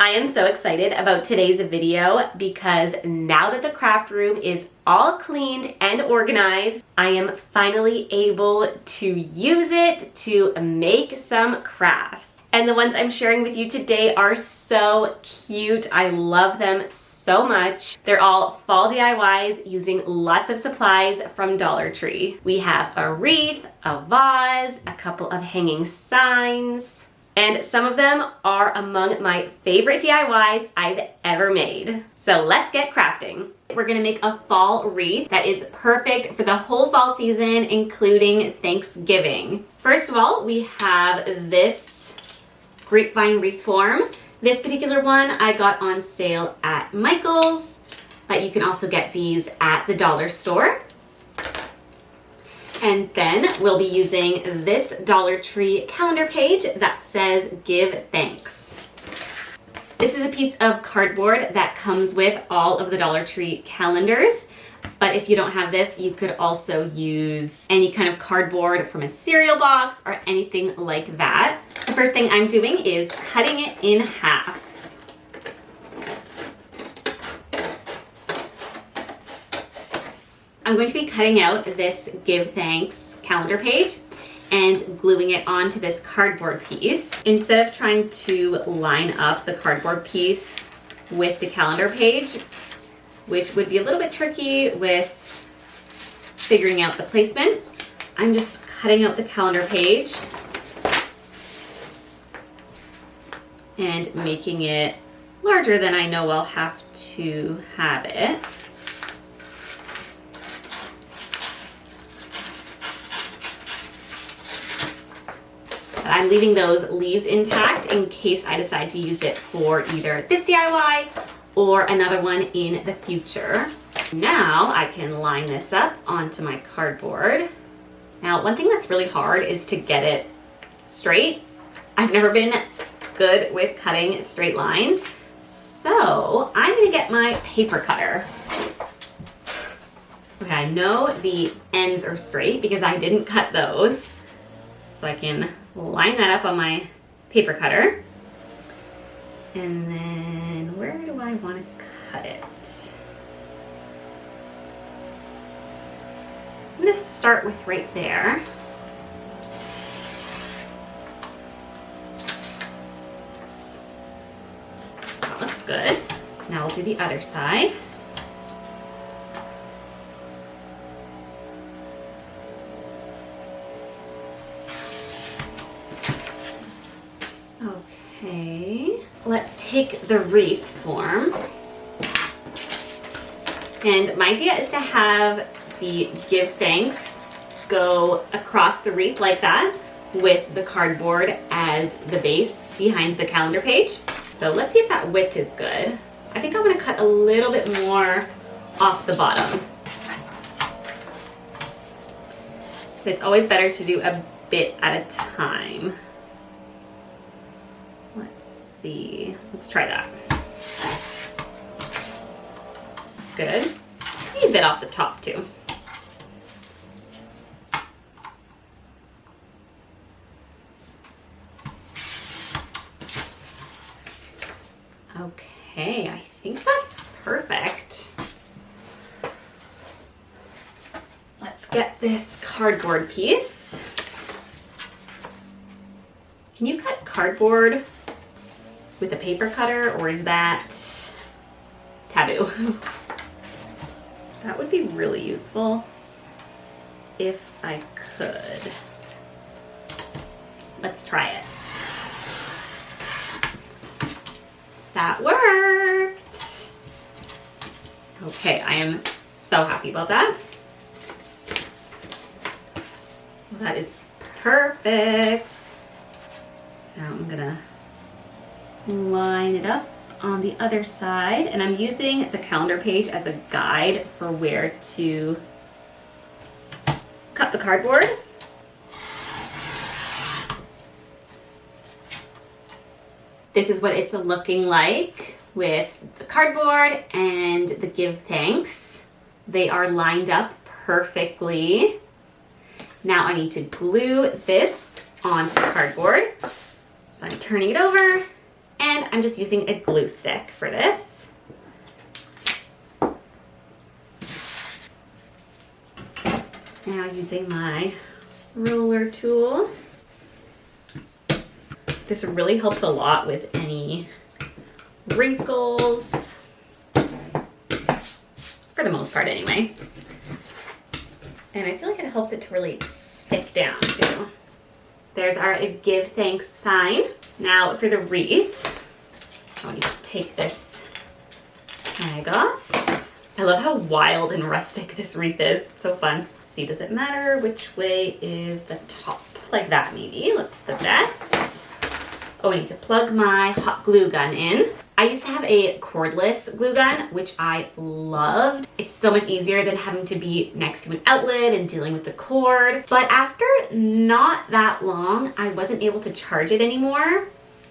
I am so excited about today's video because now that the craft room is all cleaned and organized, I am finally able to use it to make some crafts. And the ones I'm sharing with you today are so cute. I love them so much. They're all fall DIYs using lots of supplies from Dollar Tree. We have a wreath, a vase, a couple of hanging signs, and some of them are among my favorite DIYs I've ever made. So let's get crafting. We're gonna make a fall wreath that is perfect for the whole fall season, including Thanksgiving. First of all, we have this grapevine wreath form. This particular one I got on sale at Michael's, but you can also get these at the dollar store. And then we'll be using this Dollar Tree calendar page that says Give Thanks. This is a piece of cardboard that comes with all of the Dollar Tree calendars. But if you don't have this, you could also use any kind of cardboard from a cereal box or anything like that. The first thing I'm doing is cutting it in half. I'm going to be cutting out this Give Thanks calendar page and gluing it onto this cardboard piece. Instead of trying to line up the cardboard piece with the calendar page, which would be a little bit tricky with figuring out the placement, I'm just cutting out the calendar page and making it larger than I know I'll have to have it. But I'm leaving those leaves intact in case I decide to use it for either this DIY or another one in the future. Now I can line this up onto my cardboard. Now, one thing that's really hard is to get it straight. I've never been good with cutting straight lines, so I'm gonna get my paper cutter. Okay, I know the ends are straight because I didn't cut those, so I can line that up on my paper cutter. And then where do I want to cut it? I'm going to start with right there. That looks good. Now we'll do the other side. Okay, let's take the wreath form. And my idea is to have the Give Thanks go across the wreath like that with the cardboard as the base behind the calendar page. So let's see if that width is good. I think I'm gonna cut a little bit more off the bottom. It's always better to do a bit at a time. See, let's try that. That's good. Maybe a bit off the top too. Okay, I think that's perfect. Let's get this cardboard piece. Can you cut cardboard with a paper cutter, or is that taboo? That would be really useful if I could. Let's try it. That worked. Okay, I am so happy about that. That is perfect. Now I'm gonna line it up on the other side, and I'm using the calendar page as a guide for where to cut the cardboard. This is what it's looking like with the cardboard and the Give Thanks. They are lined up perfectly. Now I need to glue this onto the cardboard. So I'm turning it over And I'm just using a glue stick for this. Now using my roller tool. This really helps a lot with any wrinkles, for the most part anyway. And I feel like it helps it to really stick down too. There's our give thanks sign. Now for the wreath, I need to take this tag off. I love how wild and rustic this wreath is. It's so fun. Let's see, does it matter which way is the top? Like that maybe looks the best. Oh, I need to plug my hot glue gun in. I used to have a cordless glue gun, which I loved. It's so much easier than having to be next to an outlet and dealing with the cord. But after not that long, I wasn't able to charge it anymore.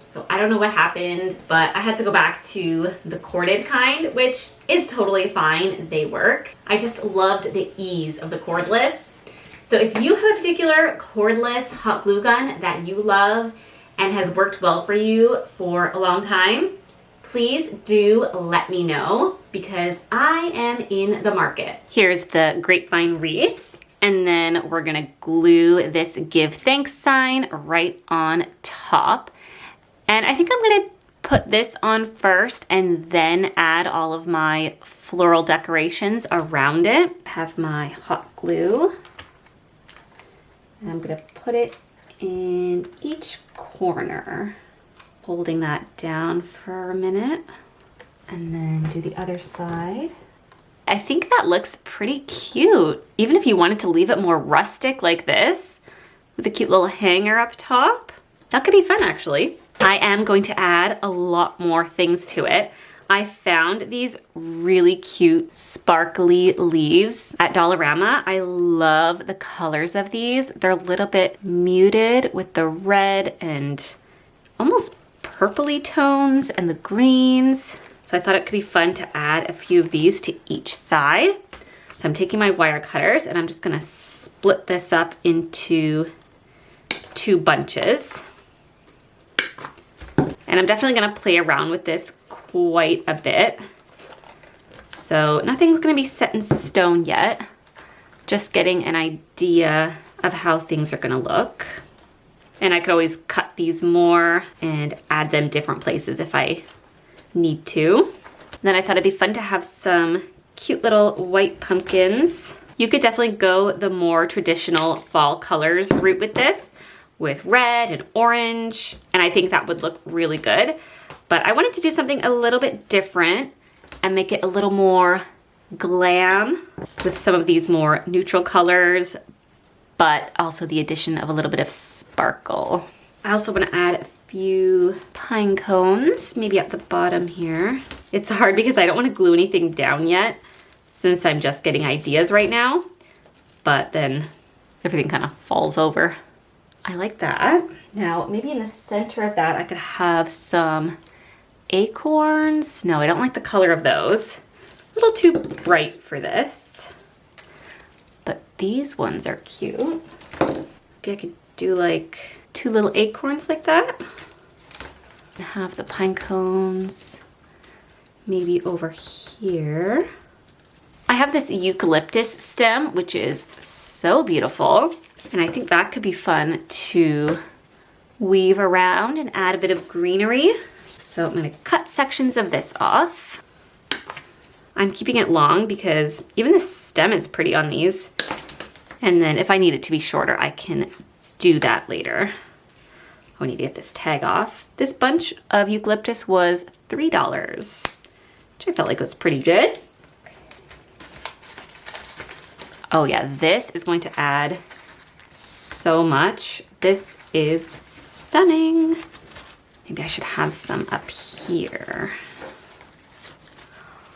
So I don't know what happened, but I had to go back to the corded kind, which is totally fine. They work. I just loved the ease of the cordless. So if you have a particular cordless hot glue gun that you love and has worked well for you for a long time, please do let me know because I am in the market. Here's the grapevine wreath, and then we're gonna glue this give thanks sign right on top. And I think I'm gonna put this on first and then add all of my floral decorations around it. Have my hot glue, and I'm gonna put it in each corner, holding that down for a minute, and then do the other side. I think that looks pretty cute. Even if you wanted to leave it more rustic like this, with a cute little hanger up top, that could be fun actually. I am going to add a lot more things to it. I found these really cute sparkly leaves at Dollarama. I love the colors of these. They're a little bit muted with the red and almost purpley tones and the greens. So I thought it could be fun to add a few of these to each side. So I'm taking my wire cutters and I'm just gonna split this up into 2 bunches. And I'm definitely gonna play around with this quite a bit. So nothing's gonna be set in stone yet. Just getting an idea of how things are gonna look. And I could always cut these more and add them different places if I need to. Then I thought it'd be fun to have some cute little white pumpkins. You could definitely go the more traditional fall colors route with this, with red and orange, and I think that would look really good. But I wanted to do something a little bit different and make it a little more glam with some of these more neutral colors, but also the addition of a little bit of sparkle. I also want to add a few pine cones, maybe at the bottom here. It's hard because I don't want to glue anything down yet since I'm just getting ideas right now, but then everything kind of falls over. I like that. Now, maybe in the center of that, I could have some acorns. No, I don't like the color of those. A little too bright for this. But these ones are cute. Maybe I could do like 2 little acorns like that. And have the pine cones maybe over here. I have this eucalyptus stem, which is so beautiful. And I think that could be fun to weave around and add a bit of greenery. So I'm gonna cut sections of this off. I'm keeping it long because even the stem is pretty on these. And then if I need it to be shorter, I can do that later. I need to get this tag off. This bunch of eucalyptus was $3, which I felt like was pretty good. Oh yeah, this is going to add so much. This is stunning. Maybe I should have some up here.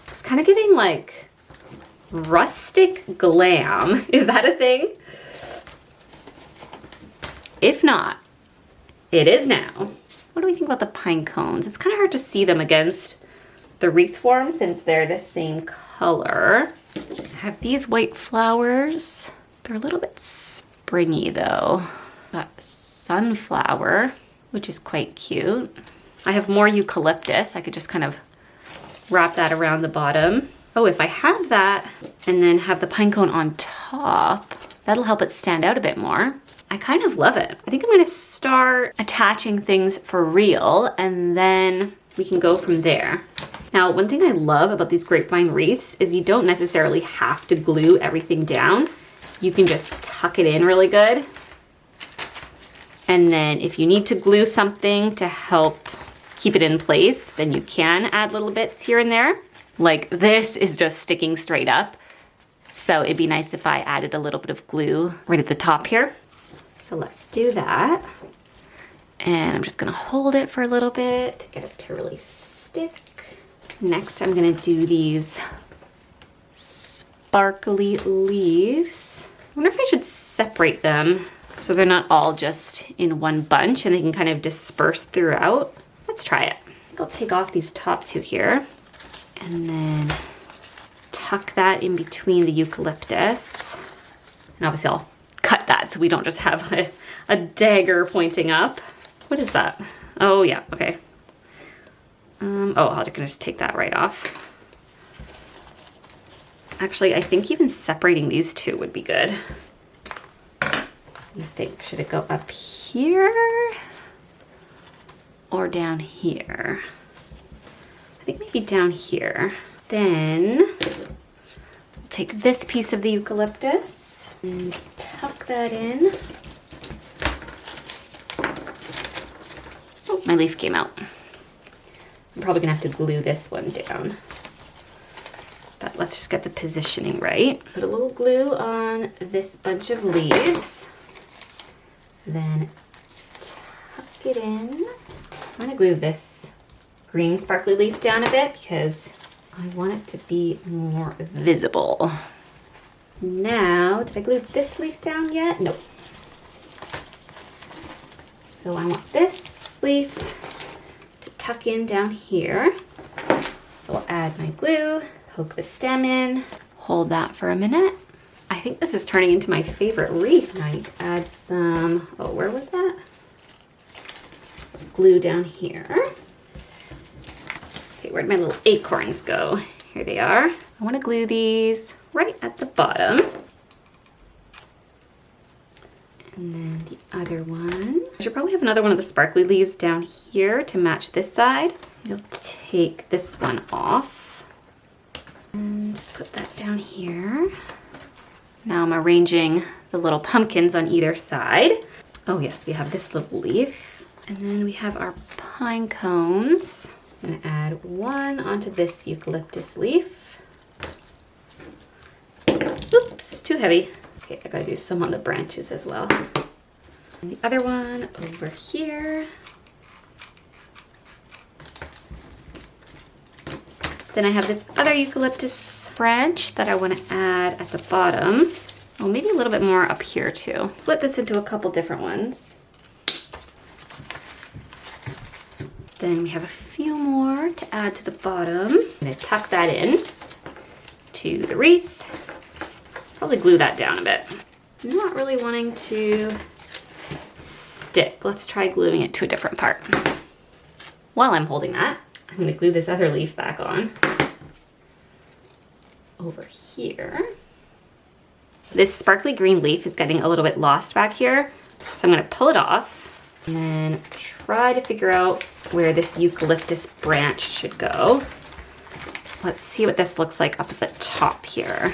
It's kind of giving like rustic glam. Is that a thing? If not, it is now. What do we think about the pine cones? It's kind of hard to see them against the wreath form since they're the same color. I have these white flowers. They're a little bit springy though. Got sunflower, which is quite cute. I have more eucalyptus. I could just kind of wrap that around the bottom. Oh, if I have that and then have the pine cone on top, that'll help it stand out a bit more. I kind of love it. I think I'm gonna start attaching things for real and then we can go from there. Now, one thing I love about these grapevine wreaths is you don't necessarily have to glue everything down. You can just tuck it in really good. And then if you need to glue something to help keep it in place, then you can add little bits here and there. Like this is just sticking straight up. So it'd be nice if I added a little bit of glue right at the top here. So let's do that. And I'm just gonna hold it for a little bit to get it to really stick. Next, I'm gonna do these sparkly leaves. I wonder if I should separate them so they're not all just in one bunch and they can kind of disperse throughout. Let's try it. I think I'll take off these top two here and then tuck that in between the eucalyptus. And obviously I'll cut that so we don't just have a dagger pointing up. What is that? Oh yeah, okay. Oh, I'll just take that right off. Actually, I think even separating these two would be good. You think, should it go up here or down here? I think maybe down here. Then we'll take this piece of the eucalyptus and tuck that in. Oh, my leaf came out. I'm probably gonna have to glue this one down. But let's just get the positioning right. Put a little glue on this bunch of leaves. Then tuck it in. I'm gonna glue this green sparkly leaf down a bit because I want it to be more visible. Now, did I glue this leaf down yet? Nope. So I want this leaf to tuck in down here. So I'll add my glue, poke the stem in, hold that for a minute. I think this is turning into my favorite wreath. Now I need to add some, oh, where was that? Glue down here. Okay, where'd my little acorns go? Here they are. I want to glue these right at the bottom. And then the other one. I should probably have another one of the sparkly leaves down here to match this side. You'll take this one off and put that down here. Now I'm arranging the little pumpkins on either side. Oh yes, we have this little leaf. And then we have our pine cones. I'm gonna add one onto this eucalyptus leaf. Oops, too heavy. Okay, I gotta do some on the branches as well. And the other one over here. Then I have this other eucalyptus branch that I want to add at the bottom. Oh, maybe a little bit more up here too. Split this into a couple different ones. Then we have a few more to add to the bottom. I'm gonna tuck that in to the wreath. Probably glue that down a bit. I'm not really wanting to stick. Let's try gluing it to a different part. While I'm holding that, I'm gonna glue this other leaf back on over here. This sparkly green leaf is getting a little bit lost back here, so I'm gonna pull it off and then try to figure out where this eucalyptus branch should go. Let's see what this looks like up at the top here.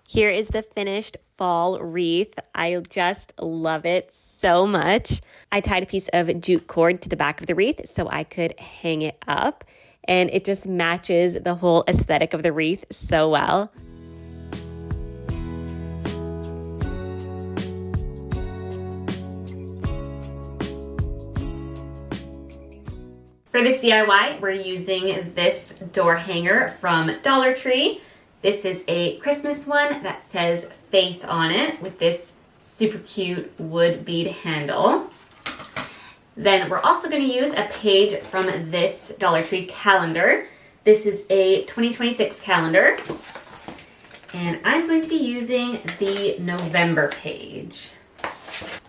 Here is the finished fall wreath. I just love it so much. I tied a piece of jute cord to the back of the wreath so I could hang it up, and it just matches the whole aesthetic of the wreath so well. For this DIY, we're using this door hanger from Dollar Tree. This is a Christmas one that says Faith on it with this super cute wood bead handle. Then we're also going to use a page from this Dollar Tree calendar. This is a 2026 calendar. And I'm going to be using the November page.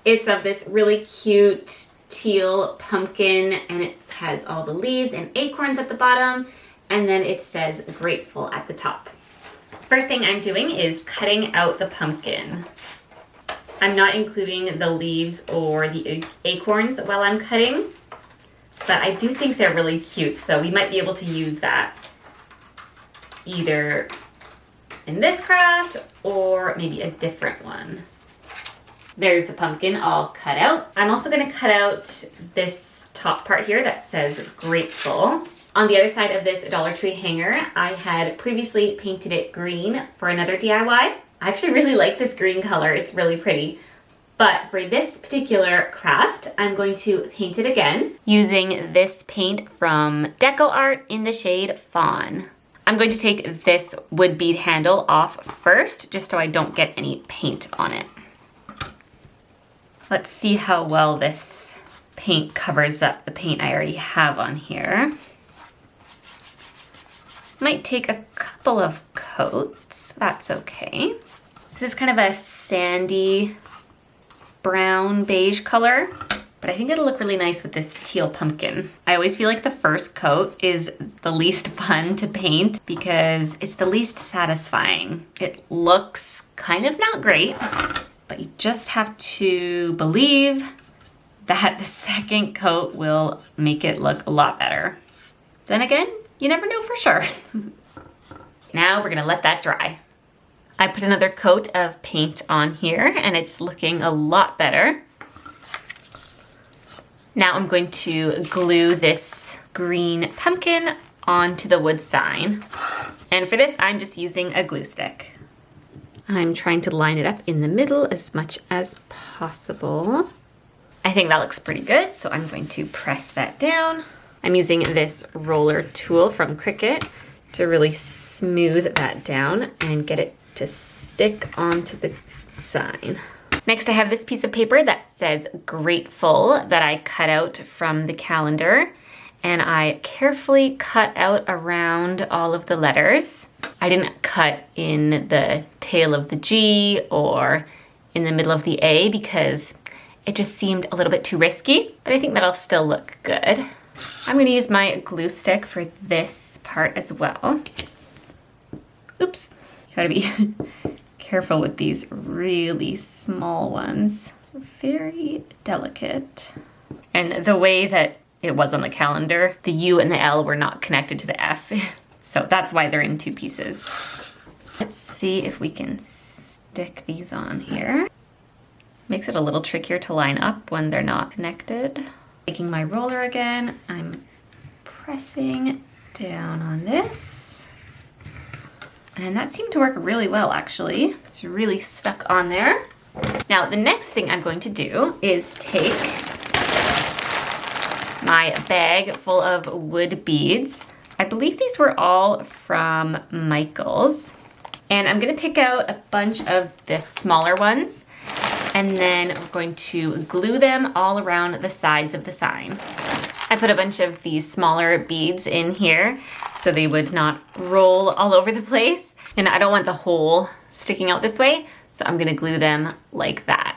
It's of this really cute teal pumpkin, and it has all the leaves and acorns at the bottom, and then it says grateful at the top. First thing I'm doing is cutting out the pumpkin. I'm not including the leaves or the acorns while I'm cutting, but I do think they're really cute, so we might be able to use that either in this craft or maybe a different one. There's the pumpkin all cut out. I'm also gonna cut out this top part here that says grateful. On the other side of this Dollar Tree hanger, I had previously painted it green for another DIY. I actually really like this green color, it's really pretty. But for this particular craft, I'm going to paint it again using this paint from Deco Art in the shade Fawn. I'm going to take this wood bead handle off first, just so I don't get any paint on it. Let's see how well this paint covers up the paint I already have on here. Might take a couple of coats, that's okay. This is kind of a sandy brown beige color, but I think it'll look really nice with this teal pumpkin. I always feel like the first coat is the least fun to paint because it's the least satisfying. It looks kind of not great, but you just have to believe that the second coat will make it look a lot better. Then again, you never know for sure. Now we're gonna let that dry. I put another coat of paint on here and it's looking a lot better. Now I'm going to glue this green pumpkin onto the wood sign. And for this, I'm just using a glue stick. I'm trying to line it up in the middle as much as possible. I think that looks pretty good, so I'm going to press that down. I'm using this roller tool from Cricut to really smooth that down and get it to stick onto the sign. Next, I have this piece of paper that says grateful that I cut out from the calendar, and I carefully cut out around all of the letters. I didn't cut in the tail of the G or in the middle of the A because it just seemed a little bit too risky, but I think that'll still look good. I'm gonna use my glue stick for this part as well. Oops, you gotta be careful with these really small ones. Very delicate. And the way that it was on the calendar, the U and the L were not connected to the F. So that's why they're in two pieces. Let's see if we can stick these on here. Makes it a little trickier to line up when they're not connected. Taking my roller again, I'm pressing down on this. And that seemed to work really well, actually. It's really stuck on there. Now, the next thing I'm going to do is take my bag full of wood beads. I believe these were all from Michael's. And I'm gonna pick out a bunch of the smaller ones, and then we're going to glue them all around the sides of the sign. I put a bunch of these smaller beads in here so they would not roll all over the place. And I don't want the hole sticking out this way, so I'm gonna glue them like that.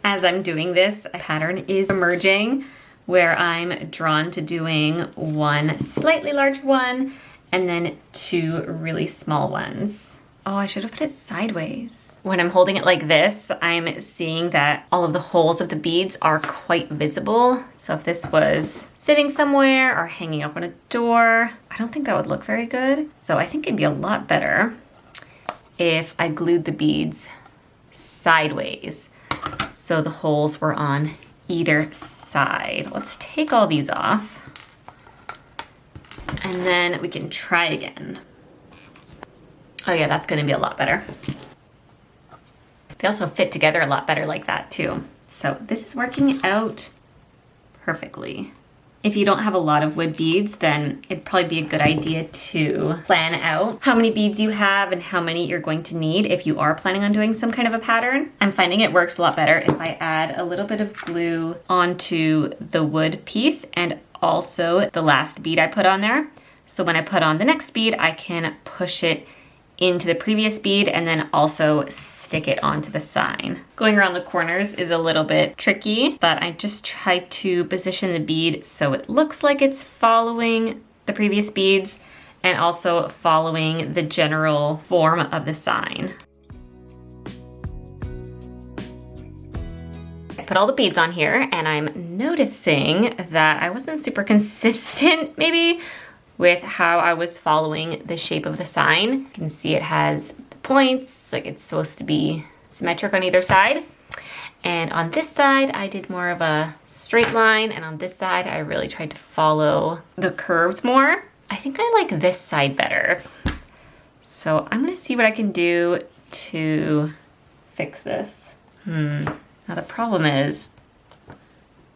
As I'm doing this, a pattern is emerging where I'm drawn to doing one slightly larger one and then two really small ones. Oh, I should have put it sideways. When I'm holding it like this, I'm seeing that all of the holes of the beads are quite visible. So if this was sitting somewhere or hanging up on a door, I don't think that would look very good. So I think it'd be a lot better if I glued the beads sideways so the holes were on either side. Let's take all these off and then we can try again. Oh yeah, that's gonna be a lot better. They also fit together a lot better like that too. So this is working out perfectly. If you don't have a lot of wood beads, then it'd probably be a good idea to plan out how many beads you have and how many you're going to need if you are planning on doing some kind of a pattern. I'm finding it works a lot better if I add a little bit of glue onto the wood piece and also the last bead I put on there. So when I put on the next bead, I can push it into the previous bead and then also stick it onto the sign. Going around the corners is a little bit tricky, but I just try to position the bead so it looks like it's following the previous beads and also following the general form of the sign. I put all the beads on here and I'm noticing that I wasn't super consistent maybe with how I was following the shape of the sign. You can see it has the points, like it's supposed to be symmetric on either side. And on this side, I did more of a straight line, and on this side, I really tried to follow the curves more. I think I like this side better. So I'm gonna see what I can do to fix this. Now the problem is,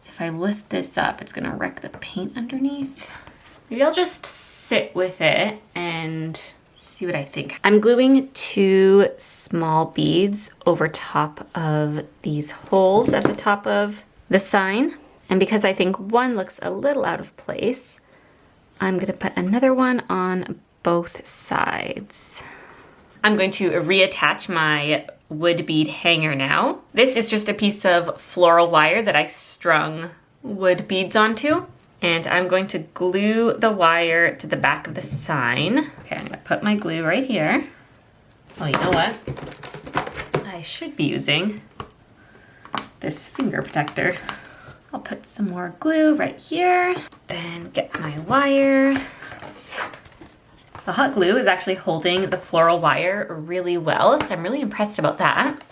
if I lift this up, it's gonna wreck the paint underneath. Maybe I'll just sit with it and see what I think. I'm gluing 2 small beads over top of these holes at the top of the sign. And because I think one looks a little out of place, I'm gonna put another one on both sides. I'm going to reattach my wood bead hanger now. This is just a piece of floral wire that I strung wood beads onto. And I'm going to glue the wire to the back of the sign. Okay, I'm gonna put my glue right here. Oh, you know what? I should be using this finger protector. I'll put some more glue right here. Then get my wire. The hot glue is actually holding the floral wire really well, so I'm really impressed about that.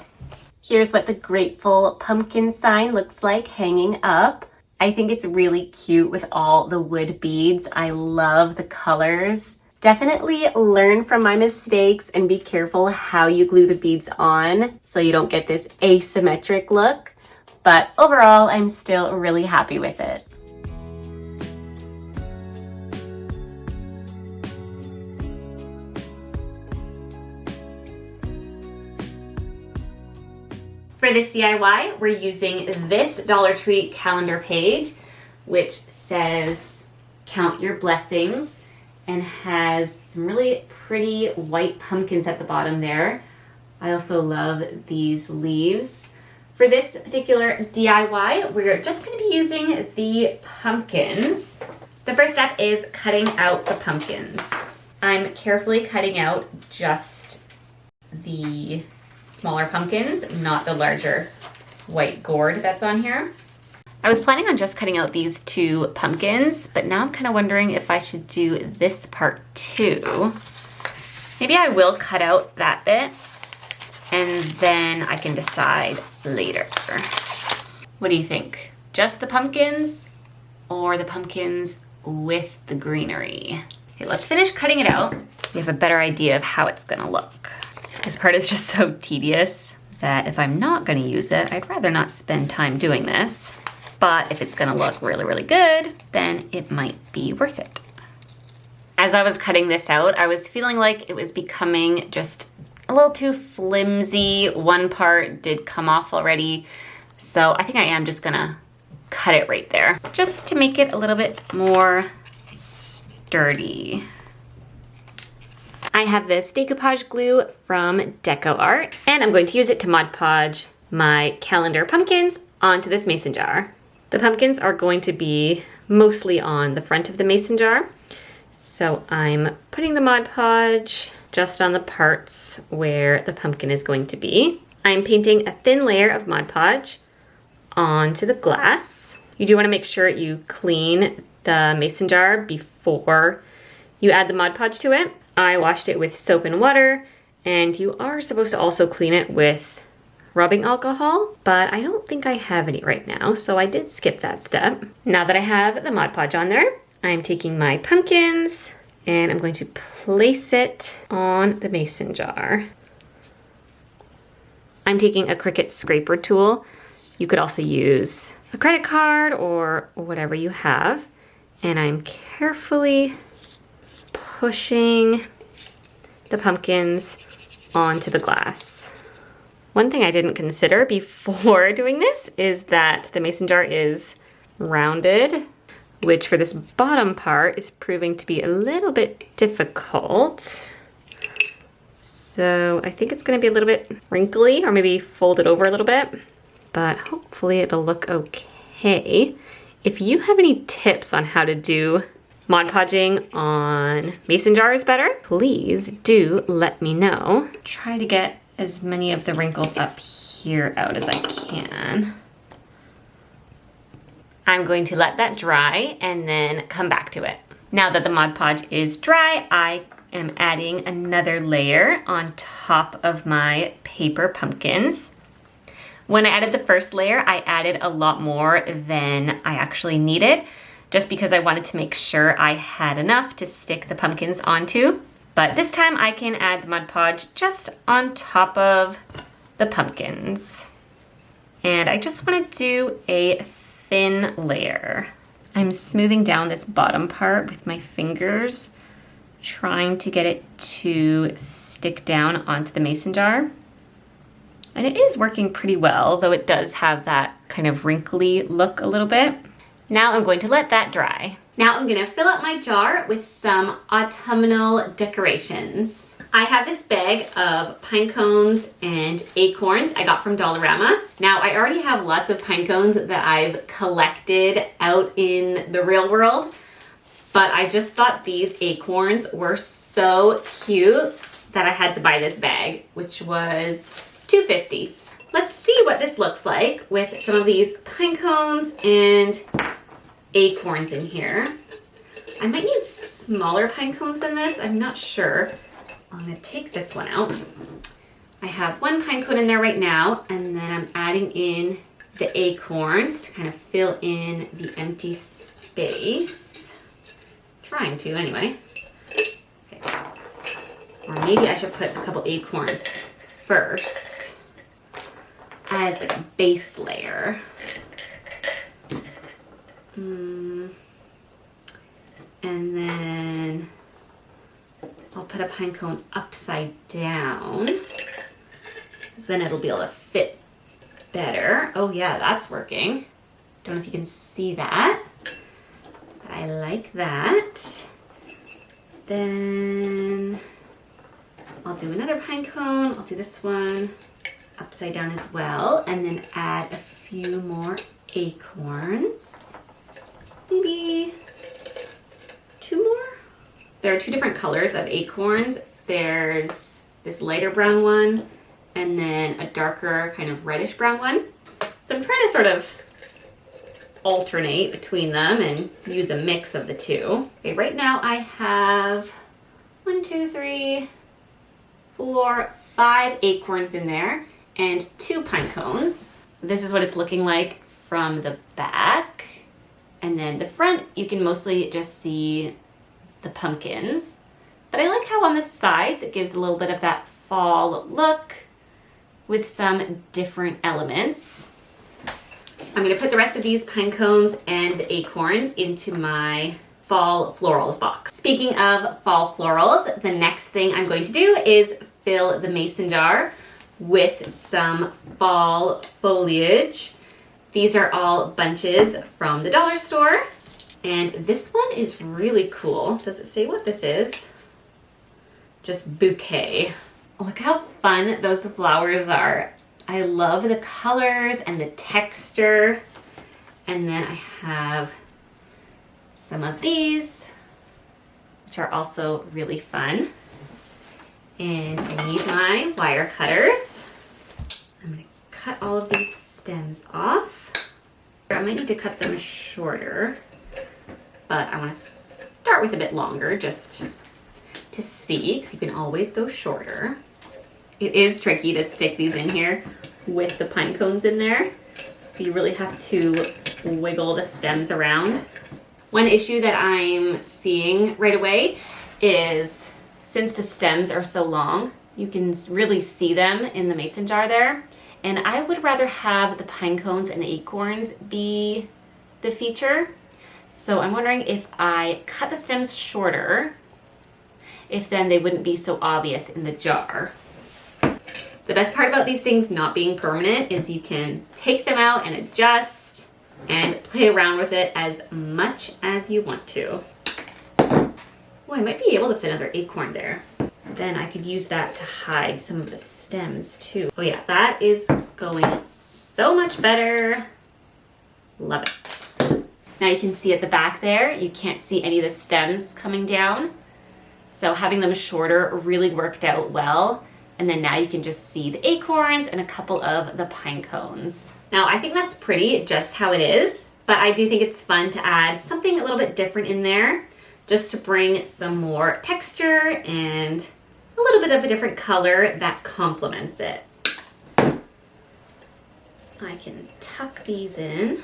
Here's what the grateful pumpkin sign looks like hanging up. I think it's really cute with all the wood beads. I love the colors. Definitely learn from my mistakes and be careful how you glue the beads on so you don't get this asymmetric look. But overall, I'm still really happy with it. For this DIY, we're using this Dollar Tree calendar page, which says count your blessings and has some really pretty white pumpkins at the bottom there. I also love these leaves. For this particular DIY, we're just going to be using the pumpkins. The first step is cutting out the pumpkins. I'm carefully cutting out just the smaller pumpkins, not the larger white gourd that's on here. I was planning on just cutting out these 2 pumpkins, but now I'm kind of wondering if I should do this part too. Maybe I will cut out that bit and then I can decide later. What do you think? Just the pumpkins or the pumpkins with the greenery? Okay, let's finish cutting it out. We have a better idea of how it's gonna look. This part is just so tedious that if I'm not gonna use it, I'd rather not spend time doing this. But if it's gonna look really, really good, then it might be worth it. As I was cutting this out, I was feeling like it was becoming just a little too flimsy. One part did come off already. So I think I am just gonna cut it right there, just to make it a little bit more sturdy. I have this decoupage glue from Deco Art, and I'm going to use it to Mod Podge my calendar pumpkins onto this mason jar. The pumpkins are going to be mostly on the front of the mason jar, so I'm putting the Mod Podge just on the parts where the pumpkin is going to be. I'm painting a thin layer of Mod Podge onto the glass. You do want to make sure you clean the mason jar before you add the Mod Podge to it. I washed it with soap and water, and you are supposed to also clean it with rubbing alcohol, but I don't think I have any right now, so I did skip that step. Now that I have the Mod Podge on there, I'm taking my pumpkins and I'm going to place it on the mason jar. I'm taking a Cricut scraper tool. You could also use a credit card or whatever you have, and I'm carefully pushing the pumpkins onto the glass. One thing I didn't consider before doing this is that the mason jar is rounded, which for this bottom part is proving to be a little bit difficult. So I think it's gonna be a little bit wrinkly or maybe fold it over a little bit, but hopefully it'll look okay. If you have any tips on how to do Mod Podging on mason jars better, please do let me know. Try to get as many of the wrinkles up here out as I can. I'm going to let that dry and then come back to it. Now that the Mod Podge is dry, I am adding another layer on top of my paper pumpkins. When I added the first layer, I added a lot more than I actually needed, just because I wanted to make sure I had enough to stick the pumpkins onto. But this time I can add the Mod Podge just on top of the pumpkins. And I just want to do a thin layer. I'm smoothing down this bottom part with my fingers, trying to get it to stick down onto the mason jar. And it is working pretty well, though it does have that kind of wrinkly look a little bit. Now I'm going to let that dry. Now I'm gonna fill up my jar with some autumnal decorations. I have this bag of pine cones and acorns I got from Dollarama. Now I already have lots of pine cones that I've collected out in the real world, but I just thought these acorns were so cute that I had to buy this bag, which was $2.50. Let's see what this looks like with some of these pine cones and acorns in here. I might need smaller pine cones than this, I'm not sure. I'm gonna take this one out. I have one pine cone in there right now, and then I'm adding in the acorns to kind of fill in the empty space. Trying to anyway. Okay. Or maybe I should put a couple acorns first as like a base layer. And then I'll put a pine cone upside down, because then it'll be able to fit better. Oh yeah, that's working. Don't know if you can see that, but I like that. Then I'll do another pine cone. I'll do this one upside down as well, and then add a few more acorns. Maybe 2 more? There are 2 different colors of acorns. There's this lighter brown one and then a darker kind of reddish brown one. So I'm trying to sort of alternate between them and use a mix of the 2. Okay, right now I have 1, 2, 3, 4, 5 acorns in there and 2 pine cones. This is what it's looking like from the back. And then the front, you can mostly just see the pumpkins. But I like how on the sides it gives a little bit of that fall look with some different elements. I'm gonna put the rest of these pine cones and the acorns into my fall florals box. Speaking of fall florals, the next thing I'm going to do is fill the mason jar with some fall foliage. These are all bunches from the dollar store, and this one is really cool. Does it say what this is? Just bouquet. Look how fun those flowers are. I love the colors and the texture. And then I have some of these, which are also really fun. And I need my wire cutters. I'm gonna cut all of these stems off. I might need to cut them shorter, but I want to start with a bit longer just to see, because you can always go shorter. It is tricky to stick these in here with the pine cones in there, so you really have to wiggle the stems around. One issue that I'm seeing right away is, since the stems are so long, you can really see them in the mason jar there. And I would rather have the pine cones and the acorns be the feature. So I'm wondering if I cut the stems shorter, if then they wouldn't be so obvious in the jar. The best part about these things not being permanent is you can take them out and adjust and play around with it as much as you want to. Oh, I might be able to fit another acorn there. then I could use that to hide some of the stems too. Oh yeah, that is going so much better. Love it. Now you can see at the back there, you can't see any of the stems coming down. So having them shorter really worked out well. And then now you can just see the acorns and a couple of the pine cones. Now I think that's pretty just how it is, but I do think it's fun to add something a little bit different in there just to bring some more texture and a little bit of a different color that complements it. I can tuck these in.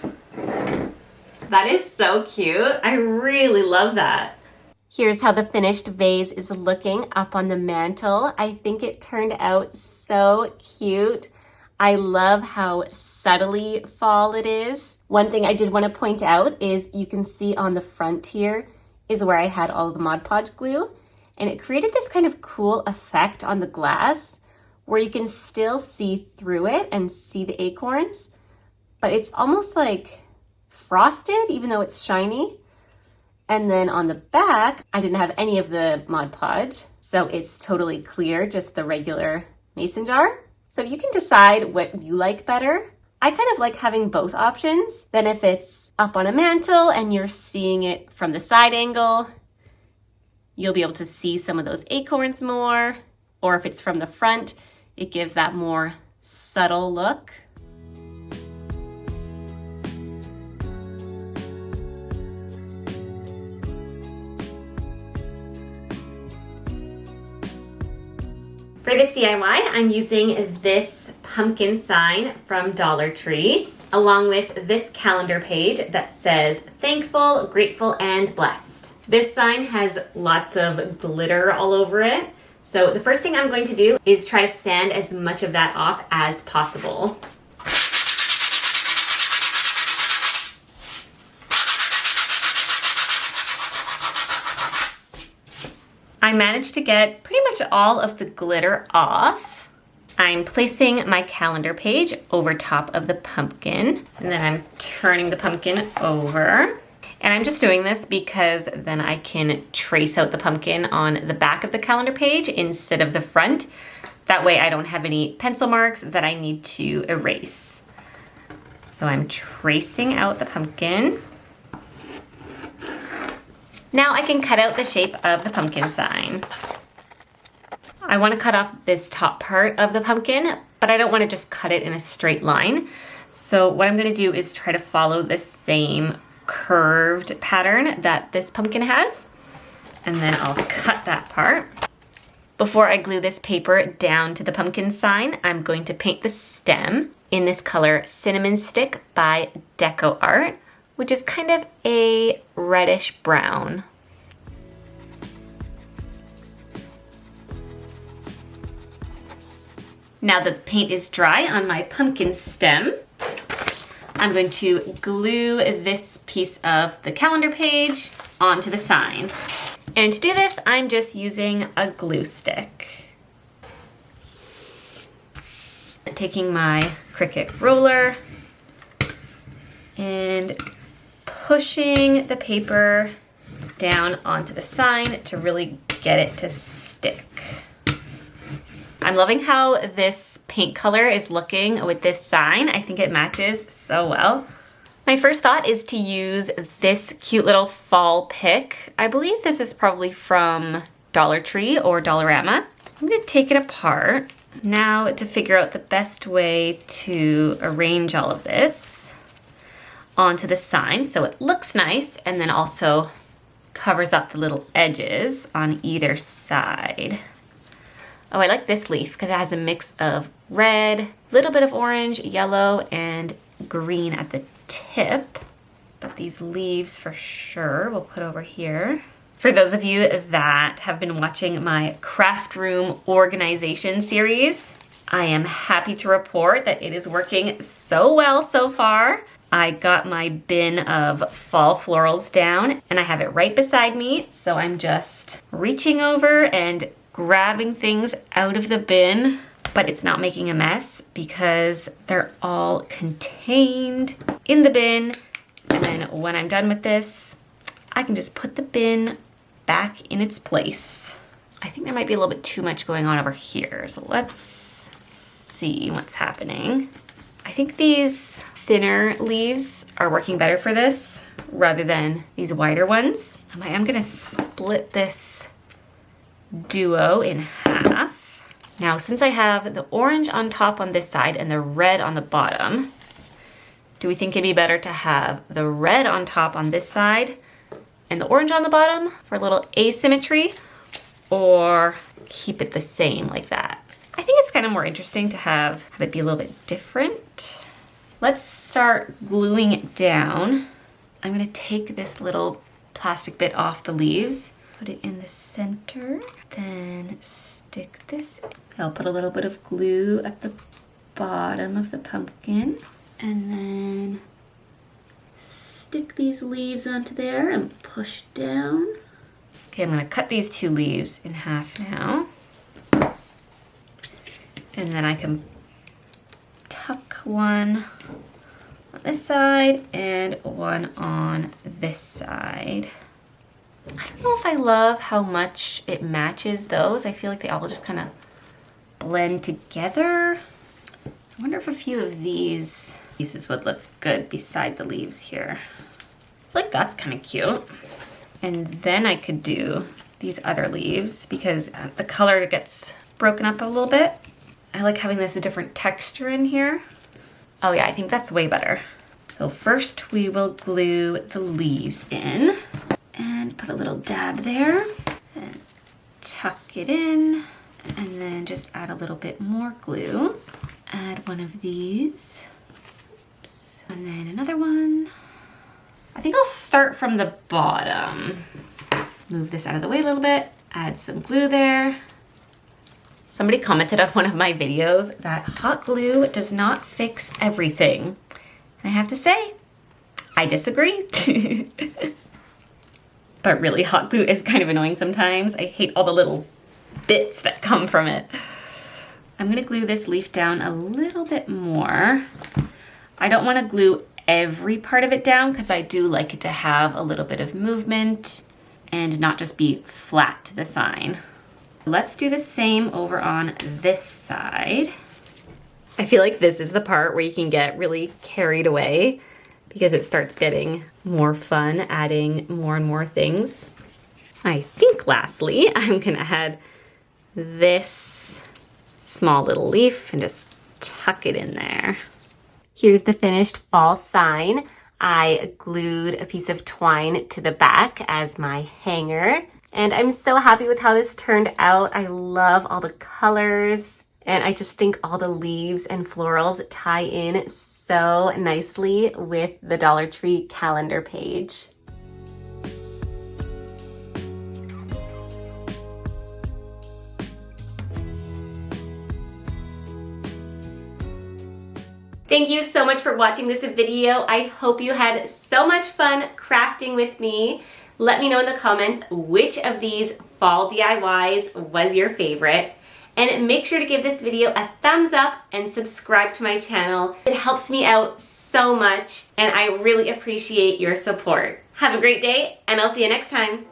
That is so cute. I really love that. Here's how the finished vase is looking up on the mantle. I think it turned out so cute. I love how subtly fall it is. One thing I did want to point out is you can see on the front here is where I had all of the Mod Podge glue, and it created this kind of cool effect on the glass where you can still see through it and see the acorns, but it's almost like frosted even though it's shiny. And then on the back, I didn't have any of the Mod Podge, so it's totally clear, just the regular mason jar. So you can decide what you like better. I kind of like having both options. Then if it's up on a mantle and you're seeing it from the side angle, you'll be able to see some of those acorns more. Or if it's from the front, it gives that more subtle look. For this DIY, I'm using this pumpkin sign from Dollar Tree, along with this calendar page that says thankful, grateful, and blessed. This sign has lots of glitter all over it. So the first thing I'm going to do is try to sand as much of that off as possible. I managed to get pretty much all of the glitter off. I'm placing my calendar page over top of the pumpkin, and then I'm turning the pumpkin over. And I'm just doing this because then I can trace out the pumpkin on the back of the calendar page instead of the front. That way I don't have any pencil marks that I need to erase. So I'm tracing out the pumpkin. Now I can cut out the shape of the pumpkin sign. I want to cut off this top part of the pumpkin, but I don't want to just cut it in a straight line. So what I'm going to do is try to follow the same curved pattern that this pumpkin has, and then I'll cut that part. Before I glue this paper down to the pumpkin sign, I'm going to paint the stem in this color Cinnamon Stick by Deco Art, which is kind of a reddish brown. Now that the paint is dry on my pumpkin stem, I'm going to glue this piece of the calendar page onto the sign. And to do this, I'm just using a glue stick. Taking my Cricut roller and pushing the paper down onto the sign to really get it to stick. I'm loving how this paint color is looking with this sign. I think it matches so well. My first thought is to use this cute little fall pick. I believe this is probably from Dollar Tree or Dollarama. I'm going to take it apart now to figure out the best way to arrange all of this onto the sign so it looks nice and then also covers up the little edges on either side. Oh, I like this leaf because it has a mix of red, a little bit of orange, yellow, and green at the tip. But these leaves for sure we'll put over here. For those of you that have been watching my craft room organization series, I am happy to report that it is working so well so far. I got my bin of fall florals down and I have it right beside me. So I'm just reaching over and grabbing things out of the bin, but it's not making a mess because they're all contained in the bin. And then when I'm done with this, I can just put the bin back in its place. I think there might be a little bit too much going on over here. So let's see what's happening. I think these thinner leaves are working better for this rather than these wider ones. I am gonna split this duo in half. Now, since I have the orange on top on this side and the red on the bottom, do we think it'd be better to have the red on top on this side and the orange on the bottom for a little asymmetry, or keep it the same like that? I think it's kind of more interesting to have it be a little bit different. Let's start gluing it down. I'm gonna take this little plastic bit off the leaves, put it in the center, then stick this. I'll put a little bit of glue at the bottom of the pumpkin, and then stick these leaves onto there and push down. Okay, I'm gonna cut these two leaves in half now. And then I can tuck one on this side and one on this side. I don't know if I love how much it matches those. I feel like they all just kind of blend together. I wonder if a few of these pieces would look good beside the leaves here. I feel like that's kind of cute. And then I could do these other leaves because the color gets broken up a little bit. I like having this a different texture in here. Oh yeah, I think that's way better. So first we will glue the leaves in and put a little dab there and tuck it in, and then just add a little bit more glue. Add one of these. Oops. And then another one. I think I'll start from the bottom. Move this out of the way a little bit, add some glue there. Somebody commented on one of my videos that hot glue does not fix everything. And I have to say, I disagree. But really, hot glue is kind of annoying sometimes. I hate all the little bits that come from it. I'm gonna glue this leaf down a little bit more. I don't wanna glue every part of it down because I do like it to have a little bit of movement and not just be flat to the sign. Let's do the same over on this side. I feel like this is the part where you can get really carried away because it starts getting more fun, adding more and more things. I think lastly, I'm gonna add this small little leaf and just tuck it in there. Here's the finished fall sign. I glued a piece of twine to the back as my hanger. And I'm so happy with how this turned out. I love all the colors, and I just think all the leaves and florals tie in so nicely with the Dollar Tree calendar page. Thank you so much for watching this video. I hope you had so much fun crafting with me. Let me know in the comments which of these fall DIYs was your favorite. And make sure to give this video a thumbs up and subscribe to my channel. It helps me out so much, and I really appreciate your support. Have a great day, and I'll see you next time.